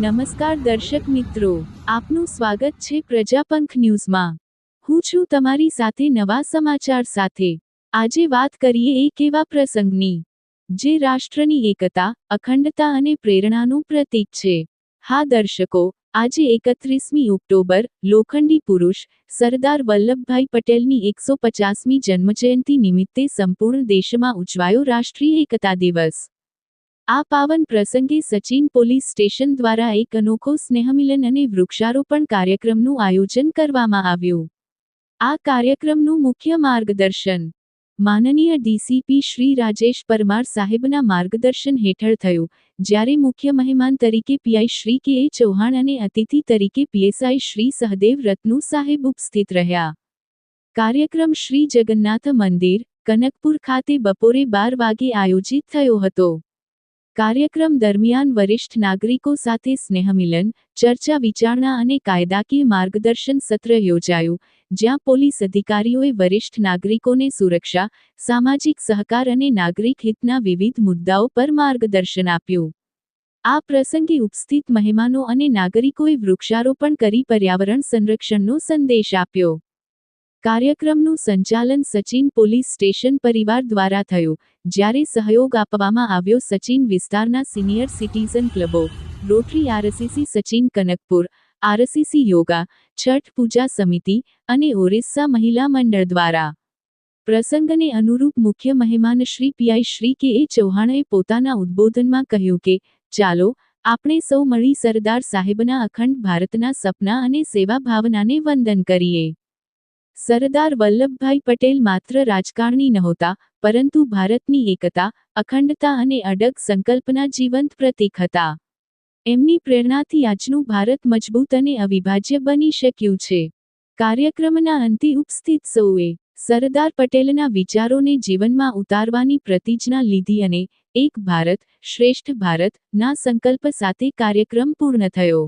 નમસ્કાર દર્શક મિત્રો, આપનું સ્વાગત છે પ્રજાપંખ ન્યૂઝમાં। હું છું તમારી સાથે નવા સમાચાર સાથે। આજે વાત કરીએ એક એવા પ્રસંગની જે રાષ્ટ્રની એકતા, અખંડતા અને પ્રેરણાનું પ્રતીક છે। હા દર્શકો, આજે 31મી ઓક્ટોબર લોખંડી પુરુષ સરદાર વલ્લભભાઈ પટેલની 150મી જન્મજયંતિ નિમિત્તે સંપૂર્ણ દેશમાં ઉજવાયો રાષ્ટ્રીય એકતા દિવસ। આ પાવન પ્રસંગે સચિન પોલીસ સ્ટેશન દ્વારા એક અનોખો સ્નેહમિલન અને વૃક્ષારોપણ કાર્યક્રમનું આયોજન કરવામાં આવ્યું। આ કાર્યક્રમનું મુખ્ય માર્ગદર્શન માનનીય ડીસીપી શ્રી રાજેશ પરમાર સાહેબના માર્ગદર્શન હેઠળ થયું, જ્યારે મુખ્ય મહેમાન તરીકે પીઆઈ શ્રી કે એ ચૌહાણ અને અતિથિ તરીકે પીએસઆઈ શ્રી સહદેવ રત્નુ સાહેબ ઉપસ્થિત રહ્યા। કાર્યક્રમ શ્રી જગન્નાથ મંદિર, કનકપુર ખાતે બપોરે 12 વાગે આયોજિત થયો હતો। કાર્યક્રમ દરમિયાન વરિષ્ઠ નાગરિકો સાથે સ્નેહમિલન, ચર્ચા વિચારણા અને કાયદાકીય માર્ગદર્શન સત્ર યોજાયું, જ્યાં પોલીસ અધિકારીઓએ વરિષ્ઠ નાગરિકોને સુરક્ષા, સામાજિક સહકાર અને નાગરિક હિતના વિવિધ મુદ્દાઓ પર માર્ગદર્શન આપ્યું। આ પ્રસંગે ઉપસ્થિત મહેમાનો અને નાગરિકોએ વૃક્ષારોપણ કરી પર્યાવરણ સંરક્ષણનો સંદેશ આપ્યો। કાર્યક્રમનું સંચાલન સચિન પોલીસ સ્ટેશન પરિવાર દ્વારા થયું, જ્યારે સહયોગ આપવામાં આવ્યો સચિન વિસ્તારના સિનિયર સિટીઝન ક્લબો, rotary RCC Sachin Kanakpur, RCC yoga, Chhath Puja સમિતિ અને ઓરિસ્સા મહિલા મંડળ દ્વારા। પ્રસંગને અનુરૂપ મુખ્ય મહેમાન શ્રી પીઆઈ શ્રી કે એ ચૌહાણે પોતાના ઉદ્બોધનમાં કહ્યું કે, ચાલો આપણે સૌ મળી સરદાર સાહેબના અખંડ ભારતના સપના અને સેવા ભાવનાને વંદન કરીએ। સરદાર વલ્લભભાઈ પટેલ માત્ર રાજકારણી નહોતા, પરંતુ ભારતની એકતા, અખંડતા અને અડગ સંકલ્પના જીવંત પ્રતીક હતા। એમની પ્રેરણાથી આજનું ભારત મજબૂત અને અવિભાજ્ય બની શક્યું છે। કાર્યક્રમના અંતે ઉપસ્થિત સૌએ સરદાર પટેલના વિચારોને જીવનમાં ઉતારવાની પ્રતિજ્ઞા લીધી અને એક ભારત, શ્રેષ્ઠ ભારત ના સંકલ્પ સાથે કાર્યક્રમ પૂર્ણ થયો।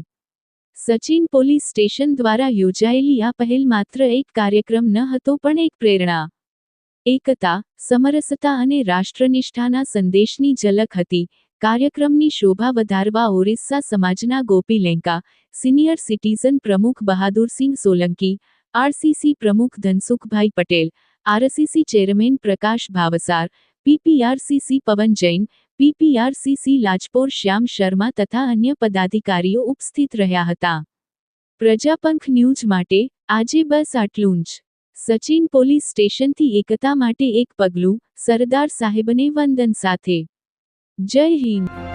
સચિન પોલીસ સ્ટેશન દ્વારા યોજાયેલી આ પહેલ માત્ર એક કાર્યક્રમ ન હતો પણ એક પ્રેરણા, એકતા, સમરસતા અને રાષ્ટ્રનિષ્ઠાના સંદેશની ઝલક હતી। કાર્યક્રમની શોભા વધારવા ઓરિસ્સા સમાજના ગોપી લેંકા, સિનિયર સિટીઝન પ્રમુખ બહાદુરસિંહ સોલંકી, આરસીસી પ્રમુખ ધનસુખભાઈ પટેલ, આરસીસી ચેરમેન પ્રકાશ ભાવસાર, પીપીઆરસીસી પવન જૈન, પીપીઆરસીસી લાજપોર શ્યામ શર્મા તથા અન્ય પદાધિકારીઓ ઉપસ્થિત રહ્યા હતા। પ્રજાપંખ ન્યૂઝ માટે આજે બસ આટલું જ। સચિન પોલીસ સ્ટેશનથી એકતા માટે એક પગલું, સરદાર સાહેબને વંદન સાથે। જય હિન્દ।